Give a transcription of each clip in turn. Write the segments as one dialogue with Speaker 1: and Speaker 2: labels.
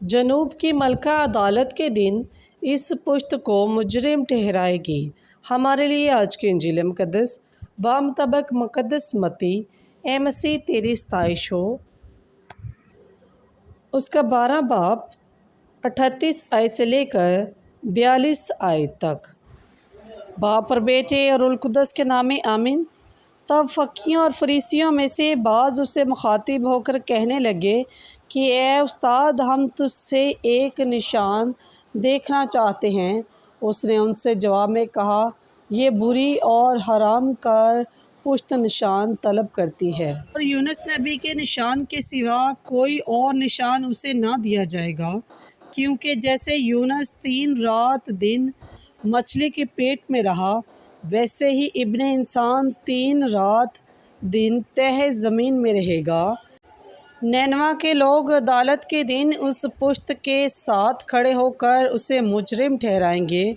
Speaker 1: जनूब की मलका अदालत के दिन इस पुश्त को मुजरिम ठहराएगी। हमारे लिए आज की इंजील मुक़द्दस बामतबक मुक़द्दस मत्ती ए मसीह तेरी सताइश हो उसका 12 बाब 38 आयत से लेकर 42 आयत तक। बाप और बेटे और रुल कुद्दस के नाम में आमीन। तब फ़कीयों और फरीसियों में से बाज़ उससे मुखातिब होकर कहने लगे कि ए उस्ताद, हम तुझसे एक निशान देखना चाहते हैं। उसने उनसे जवाब में कहा, ये बुरी और हराम कार पुश्त निशान तलब करती है, और यूनुस नबी के निशान के सिवा कोई और निशान उसे ना दिया जाएगा, क्योंकि जैसे यूनुस 3 रात दिन मछली के पेट में रहा, वैसे ही इब्ने इंसान 3 रात दिन तह ज़मीन में रहेगा। नैनवा के लोग अदालत के दिन उस पुश्त के साथ खड़े होकर उसे मुजरिम ठहराएंगे,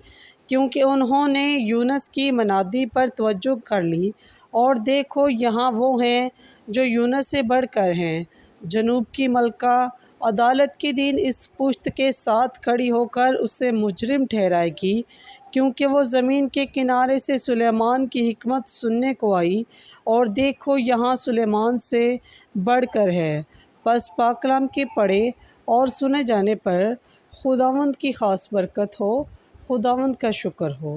Speaker 1: क्योंकि उन्होंने यूनुस की मनादी पर तवज्जो कर ली, और देखो यहाँ वो हैं जो यूनुस से बढ़कर हैं। जनूब की मलका अदालत के दिन इस पुश्त के साथ खड़ी होकर उसे मुजरिम ठहराएगी, क्योंकि वो ज़मीन के किनारे से सुलेमान की हिकमत सुनने को आई, और देखो यहाँ सुलेमान से बढ़कर है। बस पाक कलाम के पढ़े और सुने जाने पर खुदावंद की ख़ास बरकत हो। खुदावंद का शुक्र हो।